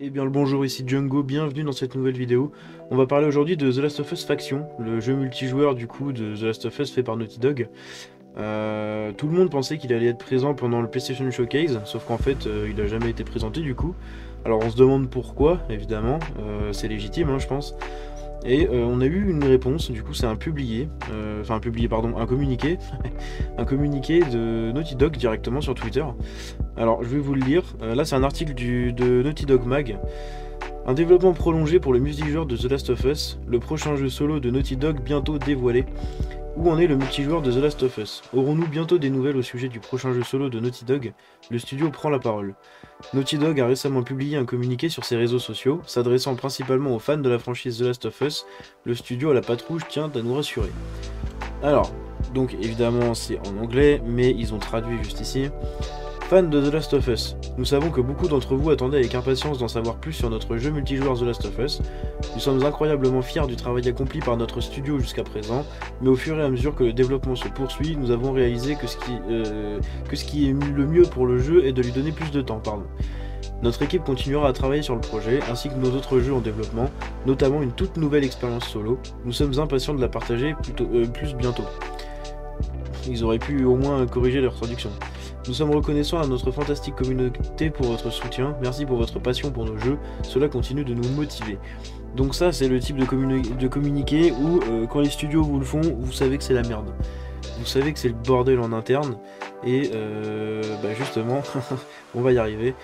Eh bien le bonjour, ici Django, bienvenue dans cette nouvelle vidéo. On va parler aujourd'hui de The Last of Us Faction, le jeu multijoueur du coup de The Last of Us fait par Naughty Dog. Tout le monde pensait qu'il allait être présent pendant le PlayStation Showcase, sauf qu'en fait il a jamais été présenté du coup. Alors on se demande pourquoi, évidemment, c'est légitime je pense. Et on a eu une réponse, du coup c'est un publié, pardon, un communiqué, un communiqué de Naughty Dog directement sur Twitter. Alors je vais vous le lire, là c'est un article de Naughty Dog Mag. Un développement prolongé pour le multijoueur de The Last of Us, le prochain jeu solo de Naughty Dog bientôt dévoilé. Où en est le multijoueur de The Last of Us? Aurons-nous bientôt des nouvelles au sujet du prochain jeu solo de Naughty Dog? Le studio prend la parole. Naughty Dog a récemment publié un communiqué sur ses réseaux sociaux, s'adressant principalement aux fans de la franchise The Last of Us. Le studio à la patte rouge tient à nous rassurer. Alors, donc évidemment c'est en anglais, mais ils ont traduit juste ici. Fans de The Last of Us, nous savons que beaucoup d'entre vous attendaient avec impatience d'en savoir plus sur notre jeu multijoueur The Last of Us. Nous sommes incroyablement fiers du travail accompli par notre studio jusqu'à présent, mais au fur et à mesure que le développement se poursuit, nous avons réalisé que ce qui est le mieux pour le jeu est de lui donner plus de temps. Notre équipe continuera à travailler sur le projet, ainsi que nos autres jeux en développement, notamment une toute nouvelle expérience solo. Nous sommes impatients de la partager plus bientôt. Ils auraient pu au moins corriger leur traduction. Nous sommes reconnaissants à notre fantastique communauté pour votre soutien, merci pour votre passion pour nos jeux, cela continue de nous motiver. Donc ça c'est le type de communiqué où quand les studios vous le font, vous savez que c'est la merde. Vous savez que c'est le bordel en interne, et justement, on va y arriver.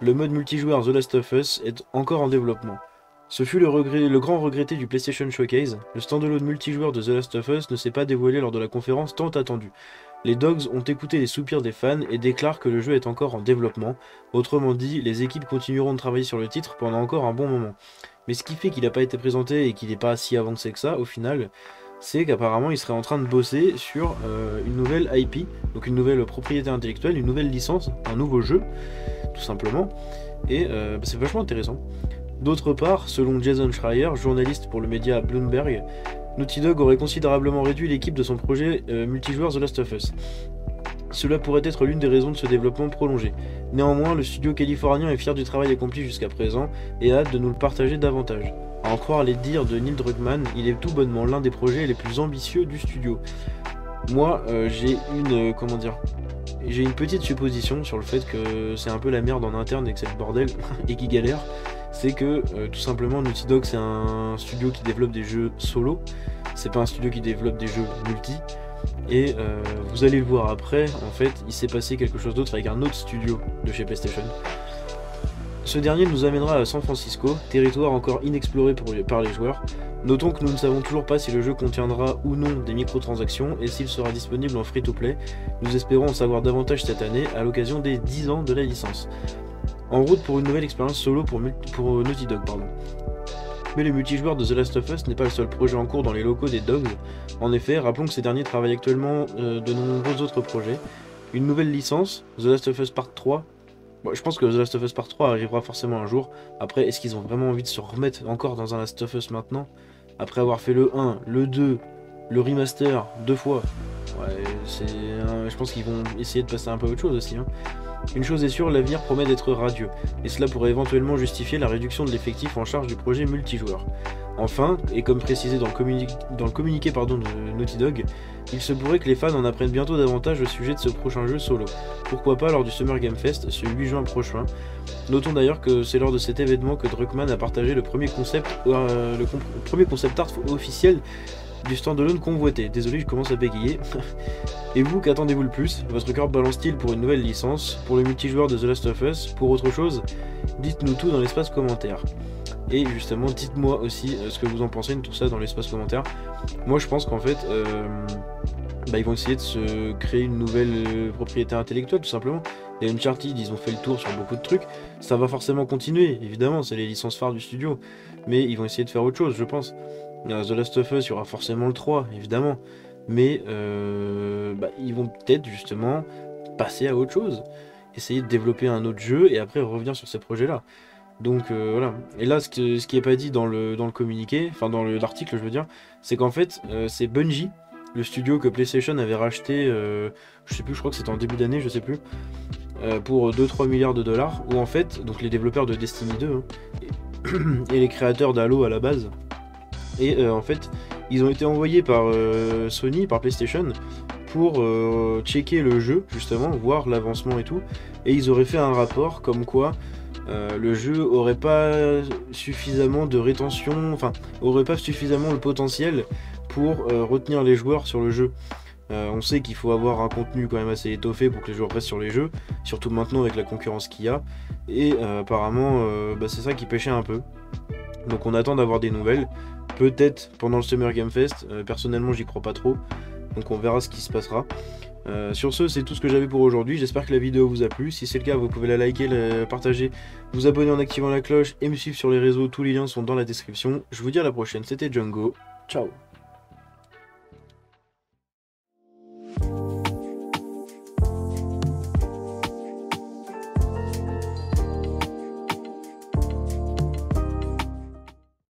Le mode multijoueur The Last of Us est encore en développement. Ce fut le grand regretté du PlayStation Showcase, le standalone multijoueur de The Last of Us ne s'est pas dévoilé lors de la conférence tant attendue. Les Dogs ont écouté les soupirs des fans et déclarent que le jeu est encore en développement. Autrement dit, les équipes continueront de travailler sur le titre pendant encore un bon moment. Mais ce qui fait qu'il n'a pas été présenté et qu'il n'est pas si avancé que ça, au final, c'est qu'apparemment il serait en train de bosser sur une nouvelle IP, donc une nouvelle propriété intellectuelle, une nouvelle licence, un nouveau jeu, tout simplement. Et c'est vachement intéressant. D'autre part, selon Jason Schreier, journaliste pour le média Bloomberg, Naughty Dog aurait considérablement réduit l'équipe de son projet multijoueur The Last of Us. Cela pourrait être l'une des raisons de ce développement prolongé. Néanmoins, le studio californien est fier du travail accompli jusqu'à présent et a hâte de nous le partager davantage. À en croire les dires de Neil Druckmann, il est tout bonnement l'un des projets les plus ambitieux du studio. Moi, j'ai une petite supposition sur le fait que c'est un peu la merde en interne et que c'est le bordel et qu'ils galèrent. C'est que tout simplement Naughty Dog c'est un studio qui développe des jeux solo, c'est pas un studio qui développe des jeux multi. Et vous allez le voir après, en fait, il s'est passé quelque chose d'autre avec un autre studio de chez PlayStation. Ce dernier nous amènera à San Francisco, territoire encore inexploré par les joueurs. Notons que nous ne savons toujours pas si le jeu contiendra ou non des microtransactions et s'il sera disponible en free-to-play. Nous espérons en savoir davantage cette année à l'occasion des 10 ans de la licence. En route pour une nouvelle expérience solo pour Naughty Dog. Mais le multijoueur de The Last of Us n'est pas le seul projet en cours dans les locaux des Dogs. En effet, rappelons que ces derniers travaillent actuellement de nombreux autres projets. Une nouvelle licence, The Last of Us Part 3. Bon, je pense que The Last of Us Part 3 arrivera forcément un jour. Après, est-ce qu'ils ont vraiment envie de se remettre encore dans un Last of Us maintenant? Après avoir fait le 1, le 2, le remaster, 2 fois. Ouais, je pense qu'ils vont essayer de passer un peu à autre chose aussi. Une chose est sûre, l'avenir promet d'être radieux, et cela pourrait éventuellement justifier la réduction de l'effectif en charge du projet multijoueur. Enfin, et comme précisé dans le communiqué de Naughty Dog, il se pourrait que les fans en apprennent bientôt davantage au sujet de ce prochain jeu solo. Pourquoi pas lors du Summer Game Fest, ce 8 juin prochain. Notons d'ailleurs que c'est lors de cet événement que Druckmann a partagé le premier concept art officiel du standalone convoité. Désolé, je commence à bégayer. Et vous, qu'attendez-vous le plus? Votre cœur balance-t-il pour une nouvelle licence? Pour le multijoueur de The Last of Us? Pour autre chose? Dites-nous tout dans l'espace commentaire. Et justement, dites-moi aussi ce que vous en pensez de tout ça dans l'espace commentaire. Moi, je pense qu'en fait, ils vont essayer de se créer une nouvelle propriété intellectuelle, tout simplement. Et Uncharted, ils ont fait le tour sur beaucoup de trucs. Ça va forcément continuer, évidemment, c'est les licences phares du studio. Mais ils vont essayer de faire autre chose, je pense. The Last of Us, il y aura forcément le 3, évidemment. Mais ils vont peut-être justement passer à autre chose. Essayer de développer un autre jeu et après revenir sur ces projets-là. Donc voilà. Et là, ce qui est pas dit dans le communiqué, enfin dans l'article, je veux dire, c'est qu'en fait, c'est Bungie, le studio que PlayStation avait racheté, je sais plus, je crois que c'était en début d'année, je sais plus. pour 2-3 milliards de dollars, où en fait, donc les développeurs de Destiny 2 hein, et les créateurs d'Halo à la base, et en fait, ils ont été envoyés par Sony, par PlayStation, pour checker le jeu, justement, voir l'avancement et tout, et ils auraient fait un rapport comme quoi le jeu aurait pas suffisamment de rétention, enfin, aurait pas suffisamment le potentiel pour retenir les joueurs sur le jeu. On sait qu'il faut avoir un contenu quand même assez étoffé pour que les joueurs restent sur les jeux, surtout maintenant avec la concurrence qu'il y a, et apparemment bah, c'est ça qui pêchait un peu. Donc on attend d'avoir des nouvelles, peut-être pendant le Summer Game Fest, personnellement j'y crois pas trop, donc on verra ce qui se passera. Sur ce, c'est tout ce que j'avais pour aujourd'hui, j'espère que la vidéo vous a plu, si c'est le cas vous pouvez la liker, la partager, vous abonner en activant la cloche et me suivre sur les réseaux, tous les liens sont dans la description. Je vous dis à la prochaine, c'était Django, ciao.